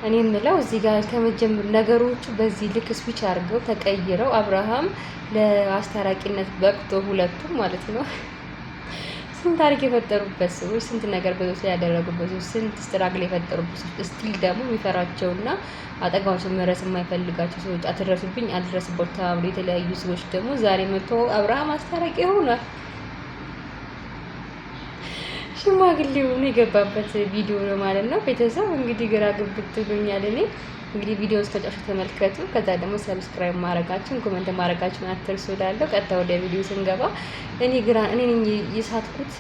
እኔ የምለው እዚህ ጋር ከመጀመር ነገሮቹ በዚህ ልክ ስዊች አድርገው ተቀይረው አብርሃም ለአስታራቂነት በቅቶ ሁለቱም ማለት ነው ስንት ታሪክ የፈጠሩበት ሰዎች፣ ስንት ነገር በህይወት ላይ ያደረጉበት ሰዎች፣ ስንት ስትራግል የፈጠሩበት ሰዎች፣ ስቲል ደግሞ የሚፈራቸውና አጠገባቸው መድረስ የማይፈልጋቸው ሰዎች፣ አትድረሱብኝ አልድረስባችሁ ተባብሎ የተለያዩ ሰዎች ደግሞ ዛሬ መጥቶ አብርሃም አስታራቂ ሆኗል። ሽማግሌ ሆኖ የገባበት ቪዲዮ ነው ማለት ነው። ቤተሰብ እንግዲህ ግራ ግብት ብሎኛል እኔ። እንግዲህ ቪዲዮ እስከ ጨረሻው ተመልከቱ። ከዛ ደግሞ ሰብስክራይብ ማድረጋችሁን ኮሜንት ማድረጋችሁን አትርሱ እላለሁ። ቀጥታ ወደ ቪዲዮ ስንገባ እኔ ነኝ የሳትኩት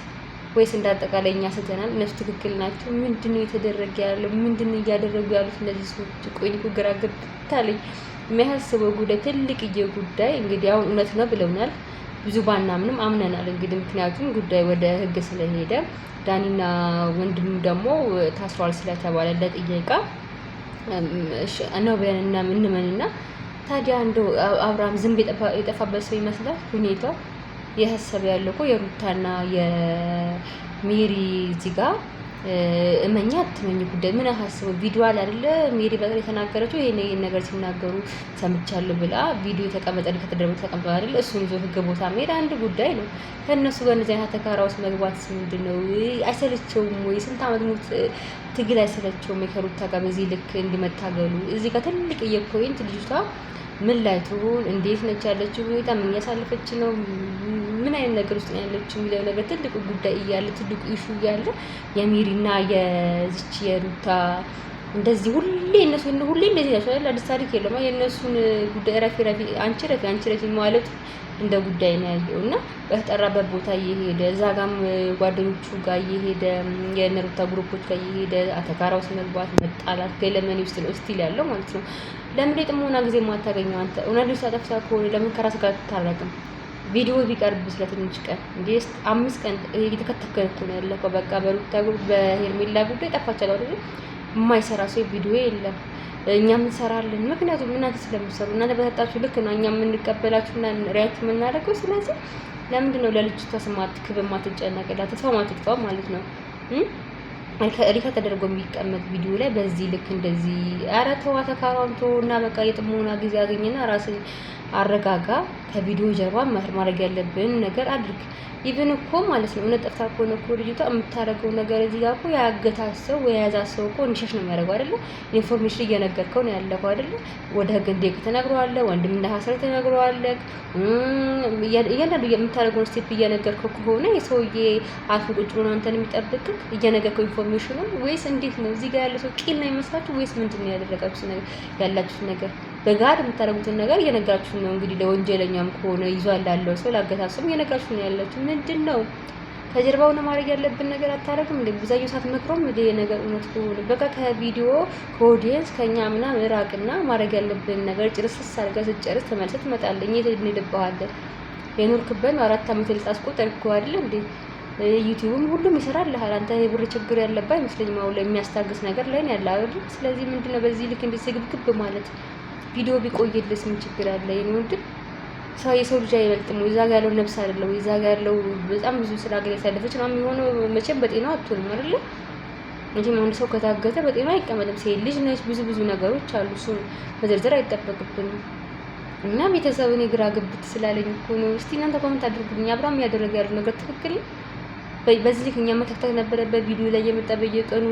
ወይስ እንዳጠቃላይ እኛ ስተናል? እነሱ ትክክል ናቸው? ምንድነው የተደረገ ያለው? ምንድነው እያደረጉ ያሉት እነዚህ ሰዎች? ቆይ እኮ ግራ ገብት አለኝ። የሚያሳስበው ጉዳይ ትልቅዬ ጉዳይ እንግዲህ አሁን እውነት ነው ብለውናል። ብዙ ባናምንም አምነናል። እንግዲህ ምክንያቱም ጉዳይ ወደ ህግ ስለሄደ ዳኒና ወንድሙ ደግሞ ታስሯል ስለተባለ ለጥየቃ ነው ብለን እንመንና ታዲያ እንደው አብርሃም ዝንብ የጠፋበት ሰው ይመስላል ሁኔታው። የሀሳብ ያለው እኮ የሩታና የሜሪ እዚህ ጋር እመኛ አትመኝ ጉዳይ ምን አሳስበው ቪዲዮ አለ አይደለ? ሜሪ በቀር የተናገረችው ይሄን ነገር ሲናገሩ ሰምቻለሁ ብላ ቪዲዮ የተቀመጠ ከተደረገ ተቀምጧል አይደለ? እሱን ይዞ ህግ ቦታ መሄድ አንድ ጉዳይ ነው። ከእነሱ ጋር እንደዚህ አይነት ተካራ ውስጥ መግባት ምንድን ነው? አይሰለቸውም ወይ? ስንት ዓመት ሙት ትግል አይሰለቸውም? ከሩታ ጋር በዚህ ልክ እንዲመታገሉ እዚህ ጋር ትልቅ የፖይንት ልጅቷ ምን ላይ ትሆን? እንዴት ነች ያለችው ሁኔታ? ምን ያሳለፈች ነው? ምን አይነት ነገር ውስጥ ያለችው የሚለው ነገር ትልቁ ጉዳይ እያለ ትልቁ ኢሹ እያለ የሜሪና የዚች የሩታ እንደዚህ ሁሌ እነሱ ሁሌ እንደዚህ ናቸው አይደል? አዲስ ታሪክ የለም። የእነሱን ጉዳይ ረፊ አንቺ ረፊ ማለት እንደ ጉዳይ ነው ያየው እና በተጠራበት ቦታ እየሄደ እዛ ጋም ጓደኞቹ ጋር እየሄደ የነሩታ ግሩፖች ጋር እየሄደ አተካራ ውስጥ መግባት መጣላት ገለመኔ ውስጥ ነው ስቲል ያለው ማለት ነው። ለምን ጥሞና ጊዜ የማታገኘው አንተ? እውነት ሳጠፍታ ከሆነ ለምን ከራስ ጋር ትታረቅም? ቪዲዮ ቢቀርብ ስለትንሽ ቀን እንዴ 5 ቀን እየተከተከለ እኮ ነው ያለፈው። በቃ በሩታ በሄርሜላ ጉዳይ ጠፋቻለሁ አይደል? የማይሰራ ሰው ቪዲዮ የለም። እኛም እንሰራለን። ምክንያቱም እናንተ ስለምትሰሩ እናንተ በሰጣችሁ ልክ ነው እኛ የምንቀበላችሁና ሪያክት የምናደርገው። ስለዚህ ለምንድን ነው ለልጅቷ ስማት ክብር ማትጨነቅላት? ተስፋ ማትጥፋው ማለት ነው። ሪካ ተደርጎ የሚቀመጥ ቪዲዮ ላይ በዚህ ልክ እንደዚህ ኧረ ተዋ ተካራንቶ እና በቃ የጥሞና ጊዜ አገኝና ራስን አረጋጋ። ከቪዲዮ ጀርባ ማድረግ ያለብን ነገር አድርግ። ኢቭን እኮ ማለት ነው እውነት ጠፍታ ከሆነ እኮ ልጅቷ የምታደርገው ነገር እዚህ ጋር እኮ ያገታት ሰው ወይ የያዛት ሰው እኮ እንዲሸሽ ነው የሚያደርገው አይደለ? ኢንፎርሜሽን እየነገርከው ነው ያለፈው አይደለ? ወደ ህግ እንዴት ተነግረዋለህ? ወንድም እንዳሐሰረ ተነግረዋለህ። እያንዳንዱ የምታደርገውን ስቴፕ እየነገርከው ከሆነ የሰውዬ አፉ ቁጭ ብሎ አንተን የሚጠብቅህ እየነገርከው ኢንፎርሜሽኑ ወይስ እንዴት ነው? እዚህ ጋር ያለ ሰው ቂል ነው የሚመስላችሁ ወይስ ምንድን ነው ያደረጋችሁት ነገር ያላችሁት ነገር? በጋድ የምታደርጉትን ነገር እየነገራችሁ ነው። እንግዲህ ለወንጀለኛም ከሆነ ይዟል ላለው ሰው ላገታሰም እየነገራችሁ ነው ያላችሁ። ምንድን ነው ከጀርባው ነው ማድረግ ያለብን ነገር አታረግም እንዴ? ብዙያየው ሰዓት መክሮም እንደ ነገር እውነት ከሆነ በቃ ከቪዲዮ ከኦዲየንስ ከኛ ምናምን ራቅና ማድረግ ያለብን ነገር ጭርስስ አድርገህ ስትጨርስ ተመልሰህ ትመጣለህ። እኛ እንልብሃለን። የኖርክበት 4 ዓመት ልታስቆጠርኩ አይደል እንዴ? ዩቲዩብም ሁሉም ይሰራልሃል። አንተ የብር ችግር ያለብህ አይመስለኝም። አሁን ላይ የሚያስታግስ ነገር ላይ ነው ያለው አይደል? ስለዚህ ምንድነው በዚህ ልክ እንደዚህ ግብግብ ማለት? ቪዲዮ ቢቆይልስ ምን ችግር አለ? የኔ ወንድም ሰው የሰው ልጅ አይበልጥም ወይ? እዛ ጋር ያለው ነፍስ አይደለም ወይ? እዛ ጋር ያለው በጣም ብዙ ስራ ግን ያሳለፈች ነው የሚሆነው። መቼም በጤናው አትሆንም አይደለ? መቼም አንድ ሰው ከታገተ በጤናው አይቀመጥም። ሴት ልጅ ነች። ብዙ ነገሮች አሉ። እሱ መዘርዘር አይጠበቅብንም። እና ቤተሰብን የግራ ግብት ስላለኝ እኮ ነው። እስቲ እናንተ ኮሜንት አድርጉልኝ። አብርሃም ያደረገ ያለው ነገር ትክክል ነው? በዚህ ልክ እኛ መተክተክ ነበረበት። ቪዲዮ ላይ የመጣ በየቀኑ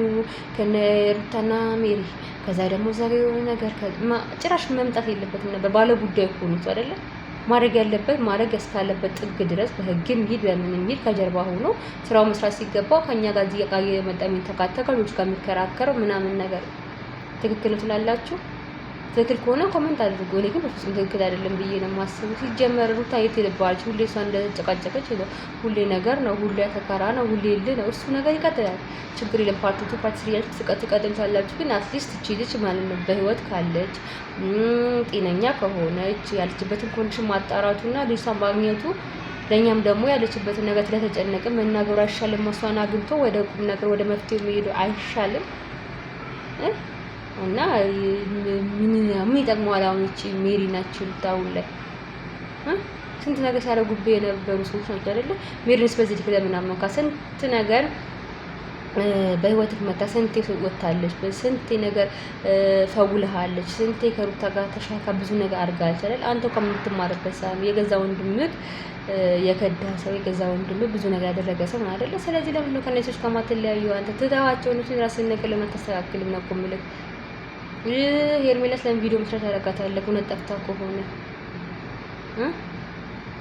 ከነ ሩታና ሜሪ ከዛ ደግሞ እዛ ጋር የሆነ ነገር ጭራሽ መምጣት የለበትም ነበር። ባለ ጉዳይ እኮ ነው አይደለ? ማድረግ ያለበት ማድረግ እስካለበት ጥግ ድረስ በህግም ይሄድ በምንም ይሄድ ከጀርባ ሆኖ ስራው መስራት ሲገባው ከኛ ጋር እዚህ ጋር የመጣ የሚተካተከው ልጅ ጋር የሚከራከረው ምናምን ነገር ትክክል ነው ትላላችሁ? ትክክል ከሆነ ኮሜንት አድርጉ። እኔ ግን በፍጹም ትክክል አይደለም ብዬ ነው የማስበው። ሲጀመር ሩታ የት ሄደባለች? ሁሌ እሷ እንደተጨቃጨቀች ነው። ሁሌ ነገር ነው፣ ሁሌ ተካራ ነው፣ ሁሌ ል ነው። እሱ ነገር ይቀጥላል። ችግር የለም። ፓርት 2 ፓርት 3 ያልኩት ትቀጥሉታላችሁ። ግን አትሊስት እቺ ልጅ ማለት ነው በህይወት ካለች ጤነኛ ከሆነች ያለችበትን ኮንዲሽን ማጣራቱና ልጅቷን ማግኘቱ ለኛም ደግሞ ያለችበትን ነገር ስለተጨነቀ መናገሩ አይሻልም? እሷን አግኝቶ ወደ ቁም ነገር ወደ መፍትሄው መሄዱ አይሻልም? እና ምን ይጠቅመዋል? አሁን እቺ ሜሪ ናችሁ ታውን ላይ ስንት ነገር ሲያደርጉብህ የነበሩ ሰዎች ናቸው አይደለ? ሜሪንስ በዚህ ልክ ለምን አመንካ? ስንት ነገር በህይወትህ መታ ስንቴ ወጥታለች፣ ስንቴ ነገር ፈውልሃለች፣ ስንቴ ከሩታ ጋር ተሻካ ብዙ ነገር አድርጋለች አይደል? አንተ እንኳን የምትማርበት ሰው የገዛ ወንድምህ የከዳ ሰው የገዛ ወንድምህ ብዙ ነገር ያደረገ ሰው ነው አይደለ? ስለዚህ ለምን ነው ከነሱ ከማትለያዩ? አንተ ትተዋቸው ነው ራስህን ነገር ለማስተካከል ነው ቆምልህ። ሄርሜላስ ለምን ቪዲዮ መስራት ያደርጋታለህ? እውነት ጠፍታ ከሆነ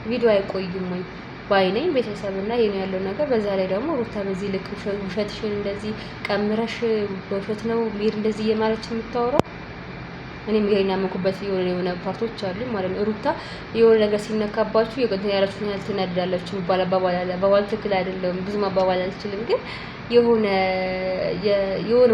ቪዲዮ አይቆይም ወይ ባይነኝ ቤተሰብ እና ይሄን ያለው ነገር። በዛ ላይ ደግሞ ሩታ በዚህ ልክ ውሸትሽን እንደዚህ ቀምረሽ በውሸት ነው ሜር እንደዚህ የማለች የምታወራው። እኔም ይሄን ያመንኩበት የሆነ ፓርቶች አሉ ማለት ነው። ሩታ የሆነ ነገር ሲነካባችሁ የቆንጆ ያላችሁን ያህል ትናደዳላችሁ ይባል አባባል አለ። አባባል ትክክል አይደለም፣ ብዙ ማባባል አልችልም፣ ግን የሆነ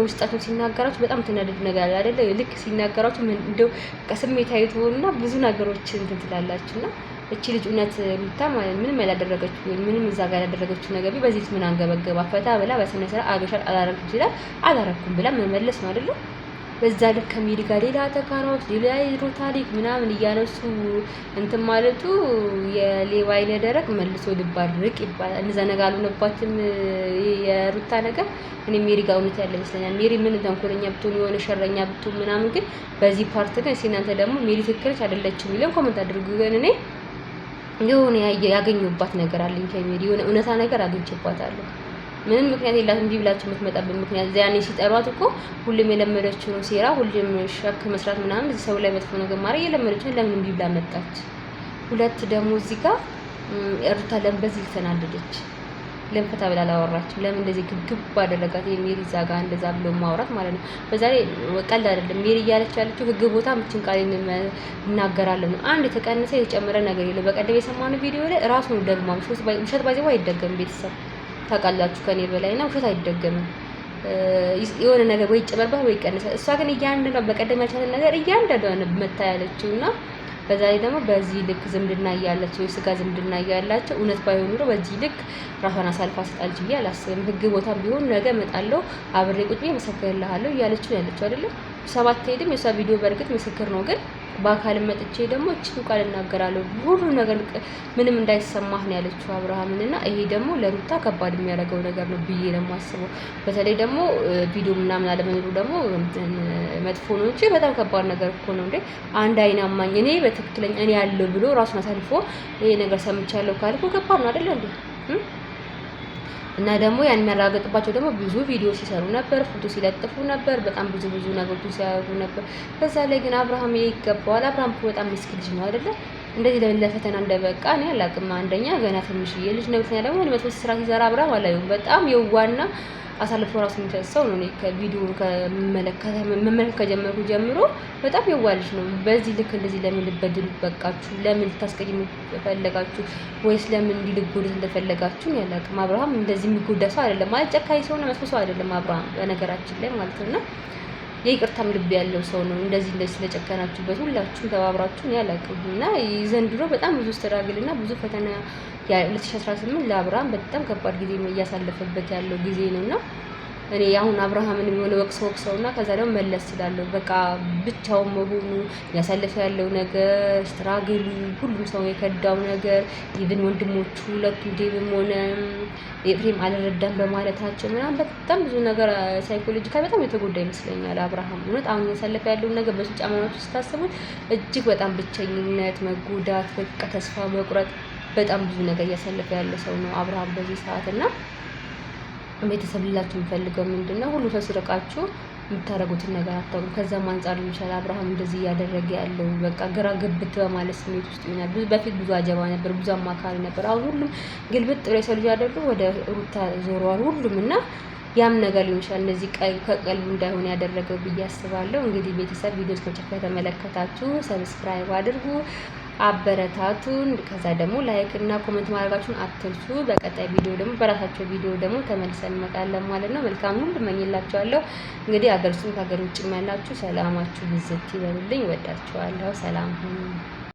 ውስጣችሁ ሲናገራችሁ በጣም ትናደዱ ነገር አለ አይደለ? ልክ ሲናገራችሁ እንደው ከስሜታዊ ትሆኑና ብዙ ነገሮች እንትን ትላላችሁና እቺ ልጅ እውነት ሩታ ማለት ምንም ያላደረገችው ምንም እዛ ጋር ያላደረገችው ነገር በዚህ ምን አንገበገባ ፈታ ብላ በስነ ስርዓት አገሻል አላረኩም ይችላል አላረኩም ብላ መመለስ ነው አይደል? በዛ ልክ ከሚዲ ጋር ሌላ ተካራዎች ሌላ ይሮ ታሪክ ምናምን እያነሱ እንትን ማለቱ የሌባ አይነ ደረቅ መልሶ ልባርቅ ይባላል። እነዛ ነገር አልሆነባትም የሩታ ነገር። እኔ ሜሪ ጋር እውነት ያለ ይመስለኛል። ሜሪ ምን ተንኮለኛ ብትሆን የሆነ ሸረኛ ብትሆን ምናምን፣ ግን በዚህ ፓርት ግን እናንተ ደግሞ ሜሪ ትክክለች አይደለችም የሚለውን ኮሜንት አድርጉ። ግን እኔ የሆነ ያገኙባት ነገር አለኝ ከሜሪ የሆነ እውነታ ነገር አግኝቼባታለሁ። ምንም ምክንያት የላትም እንዲህ ብላችሁ የምትመጣበት ምክንያት ያኔ ሲጠሯት እኮ ሁሉም የለመደችው ነው ሴራ፣ ሁሉም ሸክ መስራት ምናምን ሰው ላይ መጥፎ ነገር ማድረግ የለመደችው ለምን እንዲህ ብላ መጣች? ሁለት ደግሞ እዚህ ጋር ሩታ ለምን በዚህ ተናደደች? ለምን ፈታ ብላ አላወራችም? ለምን እንደዚህ ግብግብ አደረጋት? የሜሪ እዛ ጋር እንደዛ ብሎ ማውራት ማለት ነው። በዛ ላይ ቀልድ አይደለም። ሜሪ እያለች ያለችው ህግ ቦታ ምችን ቃል እናገራለን ነው። አንድ የተቀነሰ የተጨመረ ነገር የለም። በቀደም የሰማነው ቪዲዮ ላይ ራሱን ደግሞ ውሸት ባይዘው አይደገም። ቤተሰብ ታውቃላችሁ ከኔ በላይና ውሸት አይደገምም። የሆነ ነገር ወይ ይጨመርበት ወይ ይቀነሳል። እሷ ግን እያንዳንዷ በቀደም ያልቻለን ነገር እያንዳንዷ መታ ያለችውና በዛ ላይ ደግሞ በዚህ ልክ ዝምድና እያላቸው የስጋ ዝምድና እያላቸው እውነት ባይሆን ኑሮ በዚህ ልክ ራሷን አሳልፋ ስጣልጅ ብዬ አላስብም። ህግ ቦታም ቢሆን ነገ እመጣለሁ አብሬ ቁጭ ብዬ መሰክርልሃለሁ እያለችው ያለችው አይደለም። ሰባት ሄድም የሷ ቪዲዮ በእርግጥ ምስክር ነው፣ ግን በአካልም መጥቼ ደግሞ እቺን ቃል እናገራለሁ ሁሉ ነገር ምንም እንዳይሰማህ ነው ያለችው አብርሃምን። እና ይሄ ደግሞ ለሩታ ከባድ የሚያደርገው ነገር ነው ብዬ ነው የማስበው። በተለይ ደግሞ ቪዲዮ ምናምን አለመኖሩ ደግሞ መጥፎ ነው እንጂ በጣም ከባድ ነገር እኮ ነው እንዴ። አንድ አይን አማኝ እኔ በትክክለኛ እኔ ያለው ብሎ ራሱን አሳልፎ ይሄ ነገር ሰምቻለሁ ካልኩ ከባድ ነው አይደል እንዴ? እና ደግሞ ያን የሚያረጋግጥባቸው ደግሞ ብዙ ቪዲዮ ሲሰሩ ነበር፣ ፎቶ ሲለጥፉ ነበር፣ በጣም ብዙ ነገሮችን ሲያደርጉ ነበር። በዛ ላይ ግን አብርሃም ይገባዋል። አብርሃም እኮ በጣም ምስኪን ልጅ ነው አይደለ? እንደዚህ ለፈተና እንደበቃ እኔ አላውቅም። አንደኛ ገና ትንሽዬ ልጅ ነው፣ ሁለተኛ ደግሞ መጥፎ ስራ ሲሰራ አብርሃም አላየሁም። በጣም የዋና አሳልፎ ራሱ የሚሰሰው ነው። እኔ ከቪዲዮ መመለከት ከጀመርኩ ጀምሮ በጣም የዋህ ልጅ ነው። በዚህ ልክ እንደዚህ ለምን ልበድሉ በቃችሁ? ለምን ልታስቀይሙ ፈለጋችሁ? ወይስ ለምን እንዲልጎዱት እንደፈለጋችሁ ያላቅም። አብርሃም እንደዚህ የሚጎዳ ሰው አይደለም ማለት ጨካኝ ሰው ነው፣ መጥፎ ሰው አይደለም አብርሃም በነገራችን ላይ ማለት ነውና የይቅርታም ልብ ያለው ሰው ነው። እንደዚህ ስለጨከናችሁበት ሁላችሁም ተባብራችሁን ያላቅም እና ዘንድሮ በጣም ብዙ ስትራግልና ብዙ ፈተና 2018 ለአብርሃም በጣም ከባድ ጊዜ እያሳለፈበት ያለው ጊዜ ነውና እኔ አሁን አብርሃምን የሆነ ወቅሰውና ከዛ ደግሞ መለስ ይላለው። በቃ ብቻውን መሆኑ ያሳለፈ ያለው ነገር ስትራግል፣ ሁሉም ሰው የከዳው ነገር ኢቭን ወንድሞቹ ሁለቱ ዴብም ሆነ ኤፍሬም አልረዳም በማለታቸው ምናምን በጣም ብዙ ነገር ሳይኮሎጂካል በጣም የተጎዳ ይመስለኛል አብርሃም። እውነት አሁን ያሳለፈ ያለው ነገር በሱ ጫማዎች ስታስቡት እጅግ በጣም ብቸኝነት፣ መጎዳት፣ በቃ ተስፋ መቁረጥ በጣም ብዙ ነገር እያሳለፈ ያለ ሰው ነው አብርሃም በዚህ ሰዓት እና ቤተሰብ ላችሁ የሚፈልገው ምንድነው? ሁሉ ሰው ሲርቃችሁ የምታረጉትን ነገር አታውቁም። ከዛም አንጻር ይችላል አብርሃም እንደዚህ እያደረገ ያለው በቃ ግራ ግብት በማለት ስሜት ውስጥ ይሆናል። በፊት ብዙ አጀባ ነበር፣ ብዙ አማካሪ ነበር። አሁን ሁሉም ግልብጥ ብሎ የሰው ልጅ ያደረገው ወደ ሩታ ዞሯል ሁሉም እና ያም ነገር ሊሆን ይችላል እንደዚህ ከቀልቡ እንዳይሆን ያደረገው ብዬ አስባለሁ። እንግዲህ ቤተሰብ ቪዲዮ እስከመጨረሻ የተመለከታችሁ ሰብስክራይብ አድርጉ፣ አበረታቱን። ከዛ ደግሞ ላይክ እና ኮሜንት ማድረጋችሁን አትርሱ። በቀጣይ ቪዲዮ ደግሞ በራሳቸው ቪዲዮ ደግሞ ተመልሰን እንመጣለን ማለት ነው። መልካም ሁሉ እመኝላችኋለሁ። እንግዲህ ሀገር ውስጥም ከሀገር ውጭም ያላችሁ ሰላማችሁ ብዝት ይበሉልኝ። ወዳችኋለሁ። ሰላም ሁኑ።